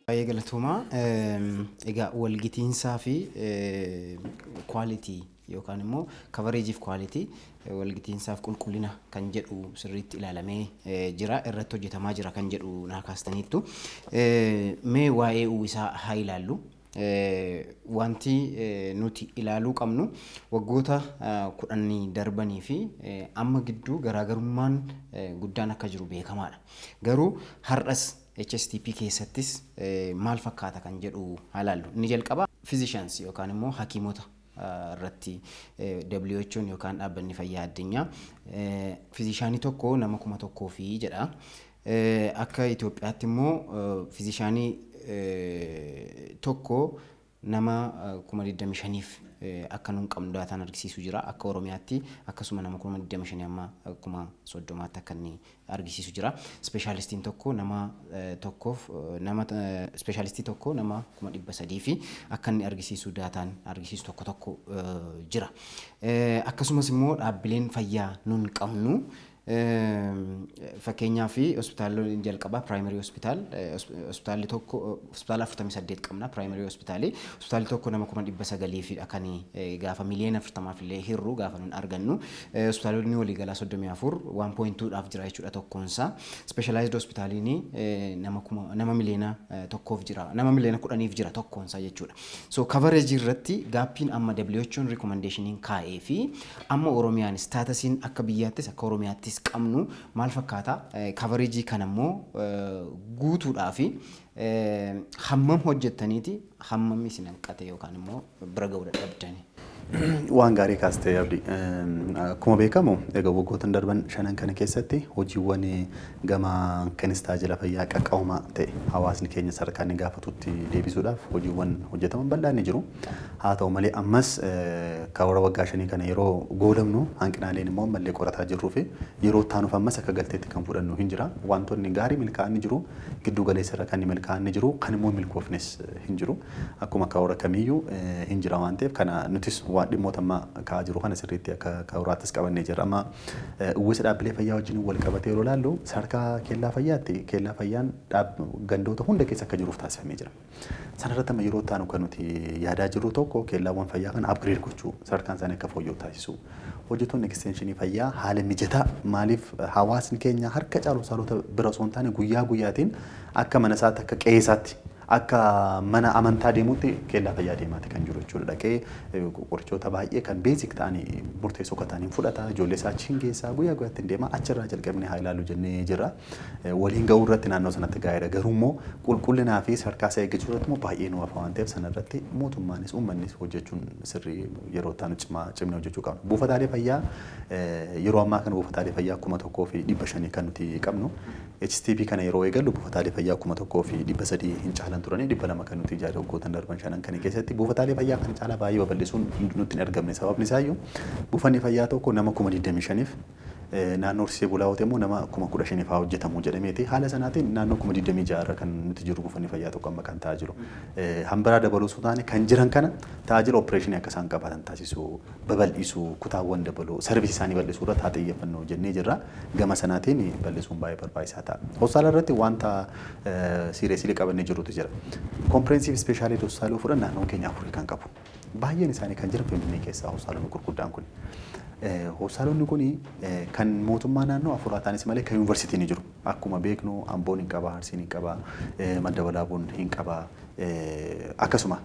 Baay'ee galatooma. Egaa walgitiinsaa fi quality yookaan immoo coverage of quality walgitiinsaaf qulqullina kan jedhu sirriitti ilaalamee jira, irratti hojjetamaa jira kan jedhu naa kaastaniittu. Mee waa'ee uwwisaa haa ilaallu. Wanti nuti ilaaluu qabnu waggoota 10 darbanii fi amma gidduu garaagarummaan guddaan akka jiru beekamaadha. Garuu har'as HSTP keessattis maal fakkaata kan jedhu haa ilaallu. Inni jalqaba physicians yookaan immoo hakiimota irratti WHO'n yookaan dhaabbanni fayyaa addunyaa physicianii tokko nama 1,000 jedha. Akka Itoophiyaatti immoo physicianii tokko nama 25,000 akka nuun qabnu daataan argisiisu jira. Akka Oromiyaatti akkasuma nama 25,000 amma 30,000 akka inni argisiisu jira. Speeshaalistiin tokko nama speeshaalistii tokko nama 300,000 fi akka inni argisiisu daataan argisiisu tokko jira. Akkasumas immoo dhaabbileen fayyaa nuun qabnu fakkeenyaa fi hospitaalonni jalqabaa primary hospital hospitaalli tokko hospitaala 48 qabna primary hospitaalii hospitaalli tokko nama 900,000 fi kan gaafa miliyoona 40 illee hirru gaafa nun argannu hospitaalonni waliigalaa 34 1.2 dhaaf jira jechuudha tokkoonsaa specialized hospitaaliin nama miliyoona tokkoof jira nama miliyoona 10 jira tokkoonsaa jechuudha. So coverage irratti gaappiin amma WHO'n recommendationiin kaa'ee fi amma Oromiyaan staatusiin akka biyyaattis akka Oromiyaattis qabnu maal fakkaata coverage kana immoo guutuudhaaf hammam hojjettaniiti hammam isin hanqate yookaan immoo bira ga'uu dadhabdani. Waan gaarii kaastee abdii. Akkuma beekamu egaa waggoota darban 5 kana keessatti hojiiwwan gama kanis tajaajila fayyaa qaqqabumaa ta'e hawaasni keenya sadarkaa inni gaafatutti deebisuudhaaf hojiiwwan hojjetaman bal'aan ni jiru. Haa ta'u malee ammas karoora waggaa 5 kana yeroo goodamnu hanqinaaleen immoo mallee qorataa jirruu fi yeroo taanuuf ammas akka galteetti kan fudhannu hin jira. Wantoonni gaarii milkaa'an ni jiru. Giddu galeessa irra kan milkaa'an ni jiru. Kan immoo milkoofnes hin jiru. Akkuma karoora kamiyyuu hin jira waan ta'eef kana nutis waan dhimmoota amma kaa'aa jiru kana sirriitti akka karooraatis qabannee jira. Amma uwwisa dhaabbilee fayyaa wajjin wal qabatee yeroo ilaallu sadarkaa keellaa fayyaatti keellaa fayyaan gandoota hunda keessa akka jiruuf taasifamee jira. Sanarratti amma yeroo taanu kan nuti yaadaa jirru tokko keellaawwan fayyaa kana upgrade gochuu sadarkaan isaanii akka fooyya'u taasisu. Hojjettoonni ekstenshinii fayyaa haala mijataa maaliif hawaasni keenya harka caalu saalota bira osoo hin taane guyyaa guyyaatiin akka mana isaatti akka qe'ee isaatti akka mana amantaa deemutti keellaa fayyaa deemaati kan jiru jechuudha. Dhaqee qorichoota baay'ee kan beesik ta'anii murteessoo kan ta'aniin fudhata. Ijoollee isaa achiin geessaa guyyaa guyyaatti deema. Achirraa jalqabnee haa ilaallu jennee jirra. Waliin ga'uu irratti naannoo sanatti gaariidha. Garuu immoo qulqullinaa fi sadarkaa isaa eeggachuu irratti immoo baay'ee nu hafa waan ta'eef sanarratti mootummaanis uummannis hojjechuun sirrii yeroo taanu cimnee hojjechuu qabna. Buufataalee fayyaa yeroo ammaa kana buufataalee fayyaa 1,500 kan nuti qabnu. HTP kana yeroo eegallu buufataalee fayyaa 1,300 hin caalan turanii 200 kan nuti ijaaree waggoota darban 5 kana keessatti buufataalee fayyaa kan caalaa baay'ee babal'isuun nutti hin argamne. Sababni isaayyuu buufanni fayyaa tokko nama 25,000 naannoo Horsiisee Bulaa hootee immoo nama 15,000 fa'aa hojjetamu jedhameeti. Haala sanaatiin naannoo 26,000 kan nuti jiru buufanni fayyaa tokko amma kan ta'aa jiru. Hambaraa dabaluu osoo taane kan jiran kana tajaajila opereeshinii akka isaan qabaatan taasisu babal'isu kutaawwan dabaluu sarbiisii isaanii bal'isuu irratti haa xiyyeeffannoo jennee jirra. Gama sanaatiin bal'isuun baay'ee barbaachisaa ta'a. Hospitaala irratti wanta siireesii qabannee jirutu jira. Comprehensive speciality hospitaalii fuudhan naannoo keenya afurii kan qabu. Baay'een isaanii kan jiran Finfinnee keessaa hospitaalonni gurguddaan kun. Hospitaalonni kun kan mootummaa naannoo afuraa ta'anis malee kan yuunivarsiitii ni jiru. Akkuma beeknu Amboon hin qaba, Arsiin hin qaba, Madda Walaabuun hin qaba. Akkasuma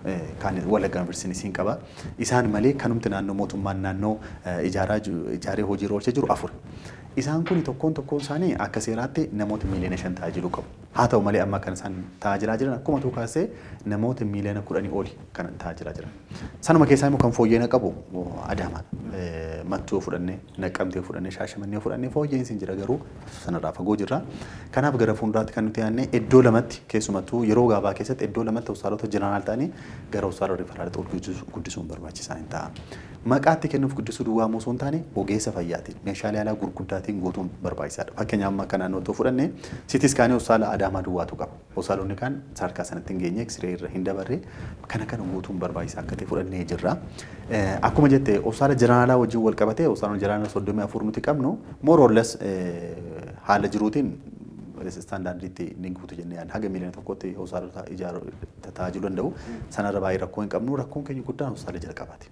kan Wallaggaa yuunivarsiitiinis hin qaba. Isaan malee kanumti naannoo mootummaan naannoo ijaaree hojiirra oolchee jiru afur. Isaan kun tokkoon isaanii akka seeraatti namoota miliyoona 5 tajaajiluu qabu. Haa ta'u malee amma kan isaan tajaajilaa jiran akkuma tuukaasee namoota miliyoona 10 oli kan tajaajilaa jiran. Sanuma keessaa immoo kan fooyya'ina qabu Adaamaan Mattuu fudhannee Naqqamtee fudhannee Shaashamannee fudhannee fooyya'insi hin jira garuu sanarraa fagoo jirra. Kanaaf gara fuulduraatti kan nuti yaadne iddoo lamatti keessumattuu yeroo gabaabaa keessatti iddoo lamatti hospitaalota jeneraal ta'anii gara hospitaalota riiferaalaatti guddisuun barbaachisaa hin ta'a. Maqaatti kennuuf guddisuu duwwaa osoo hin taane ogeessa fayyaatiin meeshaalee alaa gurguddaatiin guutuun barbaachisaadha. Fakkeenyaaf amma akka naannoo fudhannee sitis kaanii hospitaala Adaamaa duwwaatu qaba. Hospitaalonni kaan sadarkaa sanatti hin geenye X-ray irra hin dabarre kana guutuun barbaachisaa akka ta'e fudhannee jirra. Akkuma jette hospitaala jeneraalaa wajjin wal qabatee hospitaalonni jeneraalaa 34 nuti qabnu more or less haala jiruutiin istaandaardiitti ni guutu jennee haga miiliyoona tokkotti hospitaalota ijaaruu tajaajiluu danda'u. Sanarra baay'ee rakkoo hin qabnu. Rakkoon keenya guddaan hospitaala jalqabaati.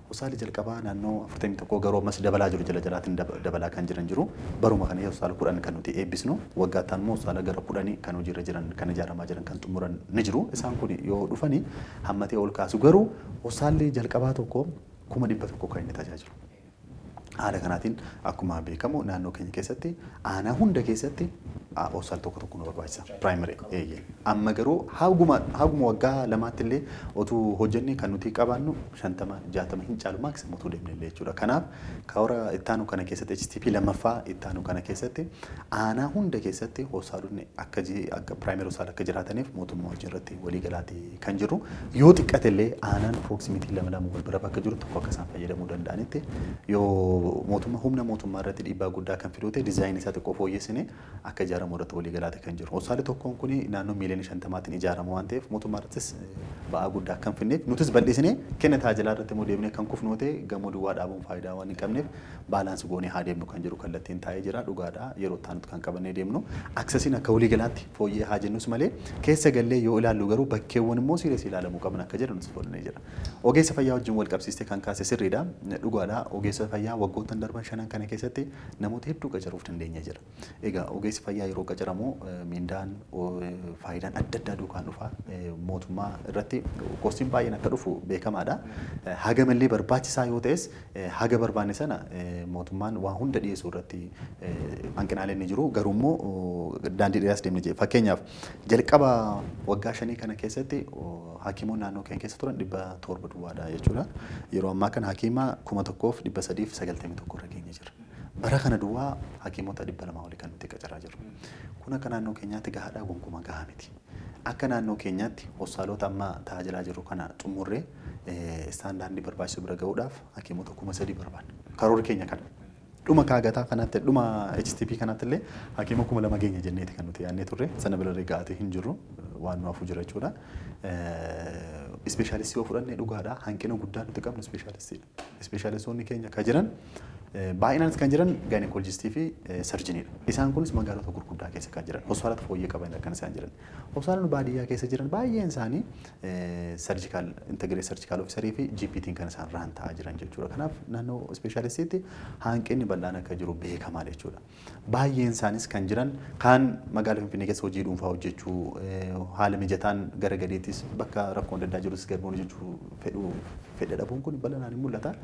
Hospitaala jalqabaa naannoo 41 garuu ammas dabalaa jiru jala jalaatiin dabalaa kan jiru. Baruma kana hospitaala 10 kan nuti eebbisnu. Waggaattaan immoo hospitaala gara 10 kan hojiirra jiran kan ijaaramaa jiran kan xumuran ni jiru. Isaan kun yoo dhufanii hammatee ol kaasu garuu hospitaalli jalqabaa tokko 100,000 kan inni tajaajilu. Haala kanaatiin akkuma beekamu naannoo keenya keessatti aanaa hunda keessatti hospitaala tokko nu barbaachisa. Primary amma garuu haguma waggaa lamaatti illee otuu hojjennee kan nuti qabaannu 50-60 hin caalu maaksimum otuu deemnee illee jechuudha. Kanaaf kaawara ittaanu kana keessatti HTP lammaffaa ittaanu kana keessatti aanaa hunda keessatti hospitaalonni akka primary hospitaala akka jiraataniif mootummaa wajjin irratti walii galaati kan jiru. Yoo xiqqate illee aanaan proximity lama wal bira bakka jiru tokko akka isaan fayyadamuu danda'anitti yoo humna mootummaa irratti dhiibbaa guddaa kan fidute diizaayinii isaa xiqqoo fooyyessine akka ijaaramu irratti walii galaate kan jiru. Hospitaalli tokkoon kun naannoo miiliyoona 50tiin ijaaramu waan ta'eef mootummaa irrattis ba'aa guddaa kan finneef nutis bal'isine kenna tajaajilaa irratti immoo deemnee kan kufnoo ta'e gamoo duwwaa dhaabuun faayidaa waan hin qabneef baalaansi goonee haa deemnu kan jiru kallattiin taa'ee jira. Dhugaadhaa yeroo taanutti kan qabannee deemnu aksesiin akka walii galaatti fooyyee haa jennus malee keessa gallee yoo ilaallu garuu bakkeewwan immoo sirees ilaalamuu qaban akka jedhu nuti fudhannee jira. Ogeessa fayyaa wajjin wal qabsiistee kan kaase sirriidha. Dhugaadhaa ogeessa fayyaa waggoottan darban shanan kana keessatti namoota hedduu qacaruuf dandeenya jira. Egaa ogeessi fayyaa yeroo qacaramu mindaan faayidaan adda addaa duukaan dhufa mootummaa irratti kostiin baay'een akka dhufu beekamaadha. Haga mallee barbaachisaa yoo ta'es haga barbaanne sana mootummaan waan hunda dhiyeessuu irratti hanqinaaleen ni jiru. Garuu immoo daandii dheeraas deemnee jira. Fakkeenyaaf jalqaba waggaa 5 kana keessatti hakiimoonni naannoo keenya keessa turan 700 duwwaadha jechuudha. Yeroo ammaa kana hakiima 1,391 irra geenye jira. Bara kana duwwaa hakiimota 200 olii kan nuti qacaraa jiru. Kun akka naannoo keenyaatti gahaadhaa gonkumaa gahaa miti. Akka naannoo keenyaatti hospitaalota amma tajaajilaa jiru kana xumurree istaandaardii barbaachisu bira gahuudhaaf hakiimota 3,000 barbaanna. Karoora keenya kana. Dhuma kaagataa kanatti dhuma HTP kanatti illee hakiima 2,000 geenya jenneeti kan nuti yaadnee turre sana bira gaatee hin jirru waan nuuf jira jechuudha. Ispeeshaalistii yoo fudhannee dhugaadhaa hanqina guddaa nuti qabnu ispeeshaalistiidha. Ispeeshaalistoonni keenya kan jiran baay'inaanis kan jiran gaayinekoloojistii fi sarjiniidha. Isaan kunis magaalota gurguddaa keessa kan jiran hospitaalota fooyyee qaban kan isaan jiran. Hospitaalonni baadiyyaa keessa jiran baay'een isaanii sarjikaal integiree sarjikaal ofiisarii fi GPT'n kan isaan irraan ta'aa jiran jechuudha. Kanaaf naannoo ispeeshaalistiitti hanqinni bal'aan akka jiru beekamaadha jechuudha. Baay'een isaanis kan jiran kaan magaalaa Finfinnee keessa hojii dhuunfaa hojjechuu haala mijataan gara gadiittis bakka rakkoon adda addaa jirus garbuun hojjechuu fedha dhabuun kun bal'inaan ni mul'ata.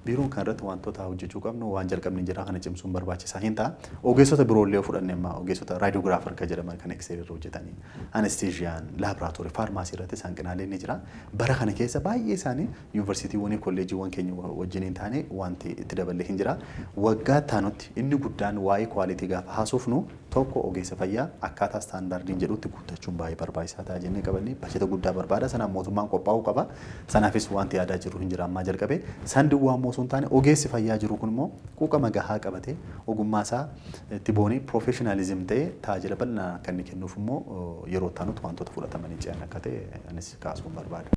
Biiroon kan irratti wantoota hojjechuu qabnu waan jalqabni jira kana cimsuun barbaachisaa hin ta'a. Ogeessota biroollee fudhannee amma ogeessota raadiyoogiraafar kan jedhaman kan ekseerii irra hojjetanii anesteeziyaan laaboraatoorii faarmaasii irrattis hanqinaalee ni jira. Bara kana keessa baay'ee isaanii yuunivarsiitiiwwan kolleejiiwwan keenya wajjin hin taane wanti itti daballee hin jira. Waggaa taanutti inni guddaan waa'ee kwaalitii gaafa haasofnu tokko ogeessa fayyaa akkaataa istaandaardiin jedhutti guuttachuun baay'ee barbaachisaa ta'a jennee qabannee bajeta guddaa barbaada. Sanaan mootummaan qophaa'uu qaba. Sanaafis wanti yaadaa jiru hin jira ammaa jalqabee sandi waan moosoo hin taane ogeessi fayyaa jiru kun immoo quuqama gahaa qabatee ogummaa isaa itti boonee piroofeshinaalizim ta'ee tajaajila bal'aa kan inni kennuuf immoo yeroo taanutti wantoota fudhatamanii ce'an akka ta'e anis kaasuun barbaada.